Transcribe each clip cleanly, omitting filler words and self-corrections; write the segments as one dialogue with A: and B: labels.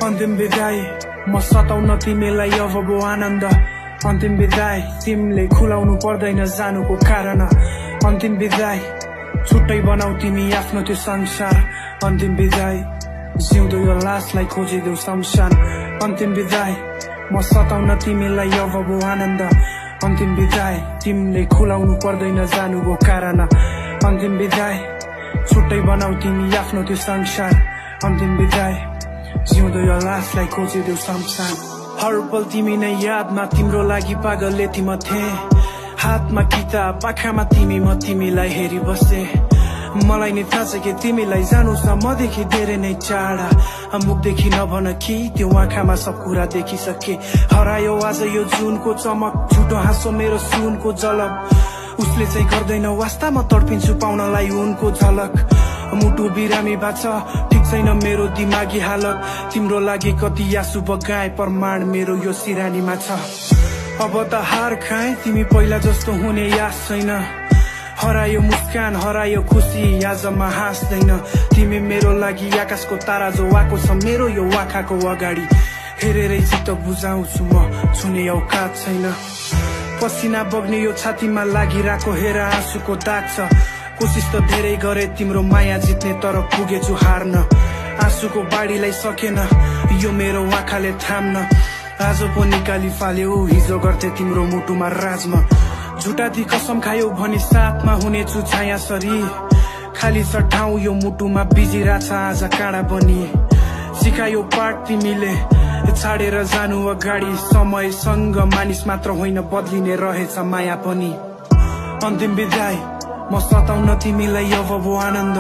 A: अन्तिम विदाई म सताउन तिमीलाई अब भो आनन्द अन्तिम विदाई तिमीले खुलाउनु पर्दैन जानुको कारण अन्तिम विदाई छुट्टै बनाऊ तिमी आफ्नो त्यो संसार अन्तिम विदाई जिउँदो यो लासलाई खोजिदेऊ शमशान अन्तिम विदाई म सताउन तिमीलाई अब भो आनन्द अन्तिम विदाई तिमीले खुलाउनु पर्दैन जानुको कारण अन्तिम विदाई छुट्टै बनाऊ तिमी आफ्नो त्यो संसार अन्तिम विदाई जिउँदो यो लासलाई खोजिदेऊ शमशान हर पल तिमी नै यादमा तिम्रो लागि पागल यति म थिएँ हातमा किताब आँखामा तिमी म तिमीलाई हेरी बसे मलाई नि थाहा छ कि तिमीलाई जानु छ मदेखि धेरै नै टाढा मुखदेखि नभन कि त्यो आँखामा सब कुरा देखिसके हरायो आज यो जुनको चमक झुटो हाँसो मेरो सुनको झलक उसले चाहिँ गर्दैन वास्ता म तडपिन्छु पाउनलाई उनको झलक मुटु बिरामी बाछ ठिक छैन मेरो दिमागी हालत तिम्रो लागि कति आँसु बगाए प्रमाण मेरो यो सिरानीमा छ अब त हार खाए तिमी पहिला जस्तो हुने याद छैन हरायो मुस्कान हरायो खुसी आजमा हाँस्दैन तिमी मेरो लागि आकाशको तारा जो आएको छ मेरो यो आँखाको अगाडि हेरेरै चित्त बुझाउँछु म छुने औकात छैन पसिना बग्ने यो छातीमा लागिरहेको हेर आँसुको दाग छ कोसिस त धेरै गरे तिम्रो माया जित्ने तर पुगेछु हार्न आँसुको बाढीलाई सकेन यो मेरो आँखाले थाम्न आज पो निकाली फाल्यो हिजो गर्थे तिम्रो मुटुमा राजमा झुटाती कसम खायो भनी साथमा हुनेछु छाया सरी खाली छ ठाउँ यो मुटुमा बिजिरहेछ आज काँडा बनी सिकायो पाठ तिमीले छाडेर जानु अगाडि समयसँग मानिस मात्र होइन बदलिने रहेछ माया पनि अन्तिम विदाई म सताउन तिमीलाई अब भो आनन्द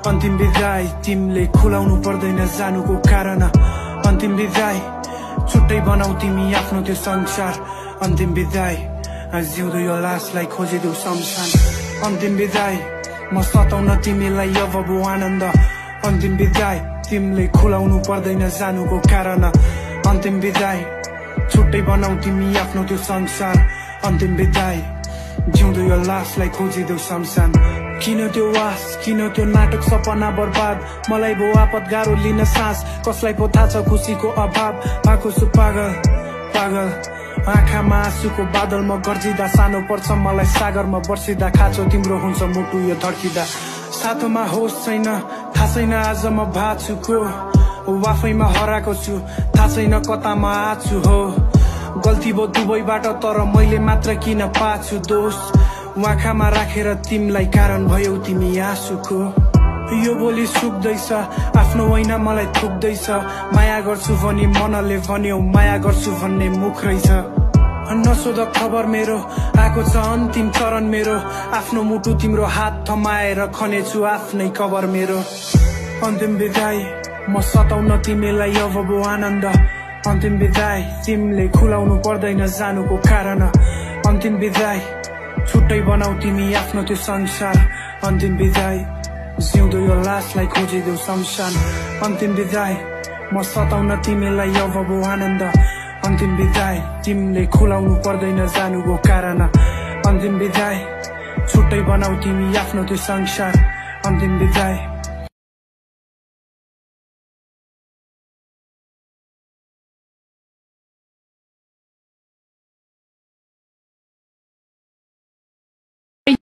A: अन्तिम विदाई तिमीले खुलाउनु पर्दैन जानुको कारण अन्तिम विदाई छुट्टै बनाऊ तिमी आफ्नो त्यो संसार अन्तिम विदाई जिउँदो यो लासलाई खोजिदेऊ शमशान अन्तिम विदाई म सताउन तिमीलाई अब भो आनन्द अन्तिम विदाई तिमीले खुलाउनु पर्दैन जानुको कारण अन्तिम विदाई छुट्टै बनाऊ तिमी आफ्नो त्यो संसार अन्तिम विदाई जिउँदो यो लासलाई खोजिदेऊ शमशान किन त्यो वास किन त्यो नाटक सपना बर्बाद मलाई भो आपत गाह्रो लिन सास कसलाई पो थाहा छ खुसीको अभाव भएको छु पागल पागल आँखामा आँसुको बादल म गर्जिँदा सानो पर्छ मलाई सागरमा बर्सिँदा खाँचो तिम्रो हुन्छ मुटु यो धड्किँदा साथोमा होस छैन थाहा छैन आज म भाछु को आफैमा हराएको छु थाहा छैन कतामा आछु हो गल्ती भो दुवैबाट तर मैले मात्र किन पाछु दोष आँखामा राखेर तिमीलाई कारण भयौ तिमी आँसुको यो बोली सुक्दैछ आफ्नो होइन मलाई थुक्दैछ माया गर्छु भनी मनले भन्यो माया गर्छु भन्ने मुख रहेछ नसोध खबर मेरो आएको छ अन्तिम चरण मेरो आफ्नो मुटु तिम्रो हात थमाएर खनेछु आफ्नै कबर मेरो अन्तिम विदाई म सताउन तिमीलाई अब भो आनन्द अन्तिम विदाई तिमीले खुलाउनु पर्दैन जानुको कारण अन्तिम विदाई छुट्टै बनाऊ तिमी आफ्नो त्यो संसार अन्तिम विदाई जिउँदो यो लासलाई खोजिदेऊ शमशान अन्तिम विदाई म सताउन तिमीलाई अब भो आनन्द अन्तिम विदाई तिमीले खुलाउनु पर्दैन जानुको कारण अन्तिम विदाई छुट्टै बनाऊ तिमी आफ्नो त्यो संसार अन्तिम विदाई